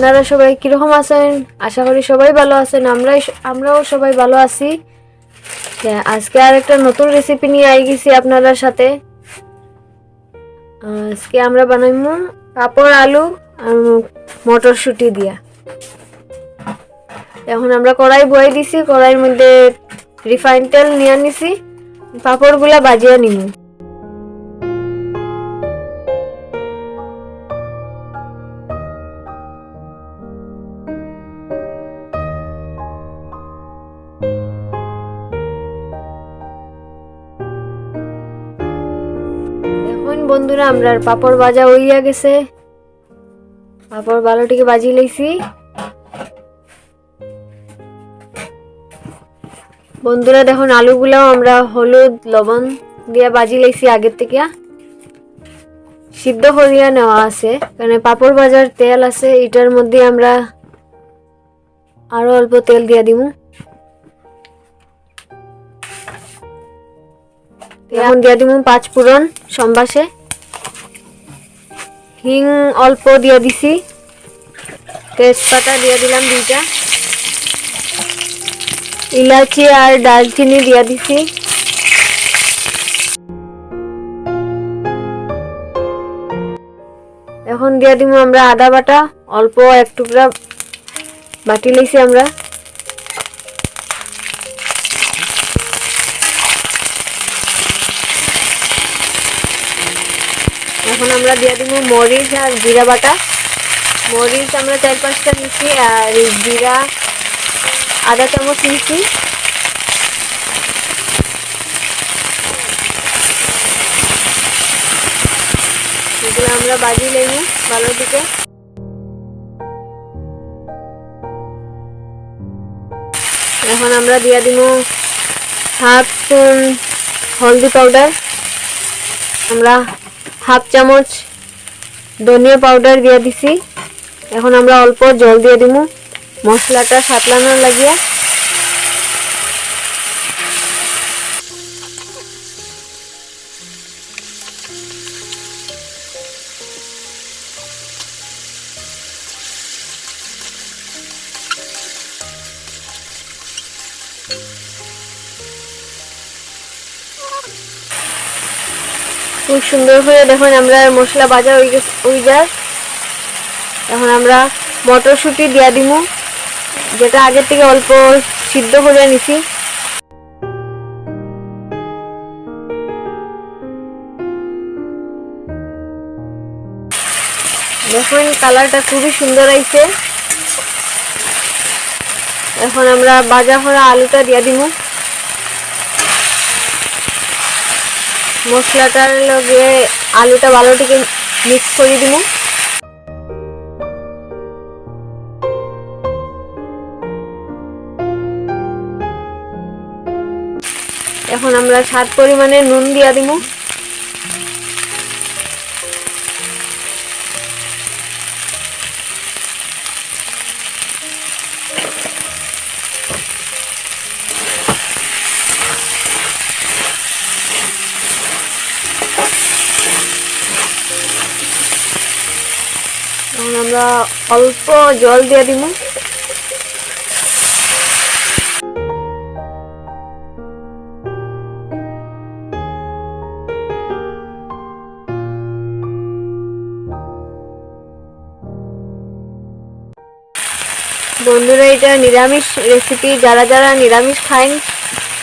আপনারা সবাই কিরকম আছেন? আশা করি সবাই ভালো আছেন। আমরাও সবাই ভালো আছি। আজকে আর একটা নতুন রেসিপি নিয়ে আই গেছি আপনাদের সাথে। আজকে আমরা বানাইমু পাপড়, আলু আর মটরশুঁটি দিয়া। এখন আমরা কড়াই বয়ে দিছি, কড়াইয়ের মধ্যে রিফাইন তেল নিয়ে নিছি, পাপড়গুলা ভাজিয়ে নিমু। এখন বন্ধুরা আমরা পাপড় ভাজা হইয়া গেছে, পাপড় ভালোটিকে ভাজি লইছি। বন্ধুরা দেখুন আলুগুলাও আমরা হলুদ লবণ দিয়ে ভাজি লইছি আগের থেকে, সিদ্ধ করিয়া নেওয়া আছে, কারণ পাপড় ভাজার তেল আছে এটার মধ্যে আমরা আরো অল্প তেল দিয়া দিমু। এখন দিয়া দিমু 5 ফোড়ন সম্বাসে, হিং অল্প দিয়া দিছি, তেজপাতা দিয়া দিলাম 2টা, ইলাচি আর দারচিনি দিয়া দিছি। এখন দিয়া দিমু আমরা আদা বাটা, অল্প এক টুকরা বাটি লইছি আমরা। এখন আমরা দিয়া দিমু মরিচ আর জিরা বাটা। মরিচ আমরা 4-5টা নিছি আর জিরা আধা চামচ নিছি। এগুলো আমরা ভাজি লইমু ভালো দিকে। এখন আমরা দিয়া দিমু হাফ স্পুন হলদি পাউডার, আমরা হাফ চামচ ধনিয়া পাউডার দিয়া দিছি। এখন আমরা অল্প জল দিয়ে দিমু মশলাটা সাতলানোর লাগিয়া। খুব সুন্দর করে দেখুন আমরা মশলা ভাজা হয়ে যায়। এখন আমরা মটরশুঁটি দিয়া দিমু, যেটা আগের থেকে অল্প সিদ্ধ করে নিছি। দেখুন কালারটা খুবই সুন্দর আইছে। এখন আমরা ভাজা করা আলুটা দিয়া দিমু, মশলাটার লগে আলুটা ভালো থেকে মিক্স করে দিমু। এখন আমরা স্বাদ পরিমাণে নুন দিয়া দিমু। এখন আমরা অল্প জল দিয়ে দিমু। বন্ধুরা এটা নিরামিষ রেসিপি, যারা যারা নিরামিষ খান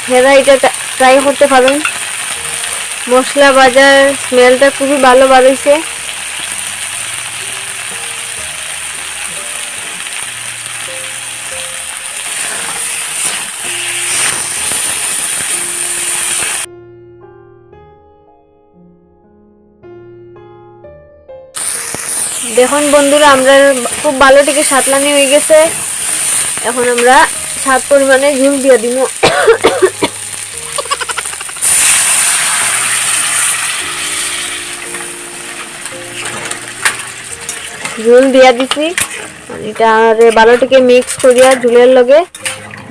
তারা এটা ট্রাই করতে পারেন। মশলা ভাজার স্মেলটা খুবই ভালো বাড়িয়েছে। দেখুন বন্ধুরা আমরা খুব ভালো থেকে সাতলানি হয়ে গেছে। এখন আমরা স্বাদ পরিমাণে ঝুল দিয়ে দিব। ঝুল দিয়া দিছি, এটা ভালো থেকে মিক্স করিয়া ঝুলের লগে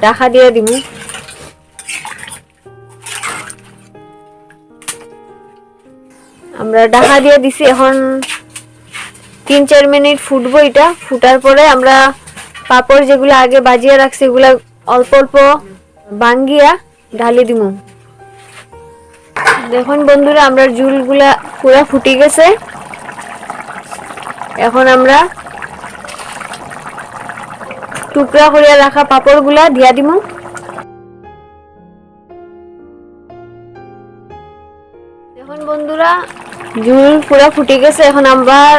ঢাকা দিয়ে দিব। আমরা ঢাকা দিয়ে দিছি। এখন 3-4 মিনিট ফুটবো। এটা ফুটার পরে আমরা পাপড় যেগুলো আগে বাজিয়ে রাখছি এগুলা অল্প অল্প ভাঙ্গিয়া ঢালি দিব। দেখুন বন্ধুরা আমরা ঝুলগুলা পুরো ফুটে গেছে। এখন আমরা টুকরা করে রাখা পাপড়গুলা দিয়া দিব। দেখুন বন্ধুরা ঝুল পুরো ফুটে গেছে। এখন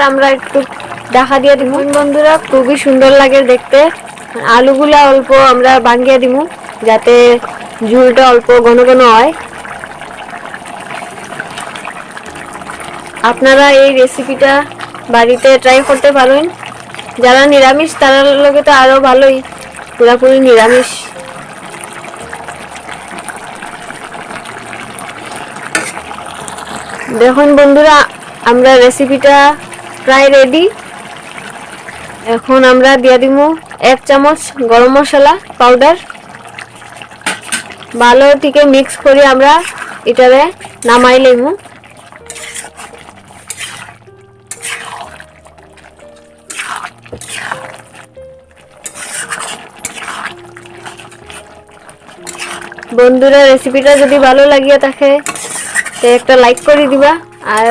আমরা একটু ঢাকা দিয়ে দিব। বন্ধুরা খুবই সুন্দর লাগে দেখতে। আলুগুলা অল্প আমরা ভাঙ্গিয়ে দিব যাতে ঝুলটা অল্প ঘন ঘন হয়। আপনারা এই রেসিপিটা বাড়িতে ট্রাই করতে পারেন। যারা নিরামিষ তার লগে তো আরো ভালোই, পুরোপুরি নিরামিষ। দেখুন বন্ধুরা আমরা রেসিপিটা প্রায় রেডি। এখন আমরা দিয়ে দিব 1 চামচ গরম মশলা পাউডার। ভালো থেকে মিক্স করে আমরা এটারে নামাই লইব। বন্ধুরা রেসিপিটা যদি ভালো লাগিয়ে থাকে তো একটা লাইক করে দিবা। আর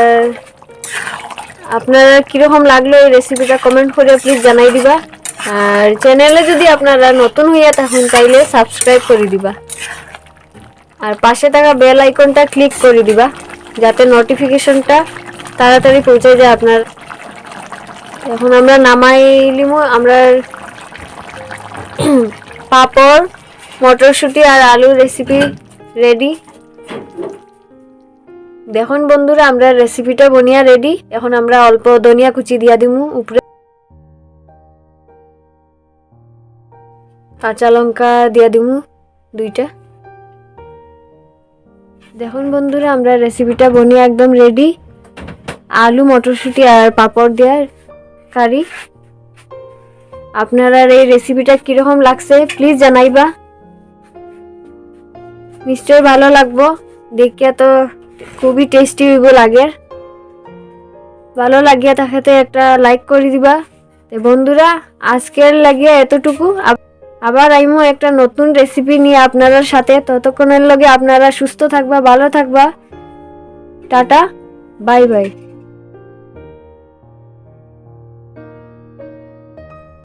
আপনারা কিরকম লাগলো এই রেসিপিটা কমেন্ট করে প্লিজ জানাই দিবা। আর চ্যানেলে যদি আপনারা নতুন হইয়া থাকেন তাইলে সাবস্ক্রাইব করে দিবা। আর পাশে থাকা বেল আইকনটা ক্লিক করে দিবা যাতে নোটিফিকেশনটা তাড়াতাড়ি পৌঁছে যায় আপনার। এখন আমরা নামাই লিমু। আমরা পাপড়, মটরশুঁটি আর আলু রেসিপি রেডি। দেখুন বন্ধুরা আমরা রেসিপিটা বনিয়া রেডি। এখন আমরা অল্প ধনিয়া কুচি দিয়া দিমু উপরে, কাঁচা লঙ্কা দিয়া দিমু 2টা। দেখুন বন্ধুরা আমরা রেসিপিটা বনিয়া একদম রেডি। আলু, মটরশুঁটি আর পাপড় দেওয়ার কারি। আপনারা এই রেসিপিটা কিরকম লাগছে প্লিজ জানাইবা। নিশ্চয়ই ভালো লাগবো, দেখিয়া তো খুবই টেস্টি হইব লাগে। ভালো লাগিয়া থাকে একটা লাইক করে দিবা। তো বন্ধুরা আজকের লাগিয়া এতটুকু। আবার আইমো একটা নতুন রেসিপি নিয়ে আপনাদের সাথে। ততক্ষণের লগে আপনারা সুস্থ থাকবা, ভালো থাকবা। Tata, bye bye.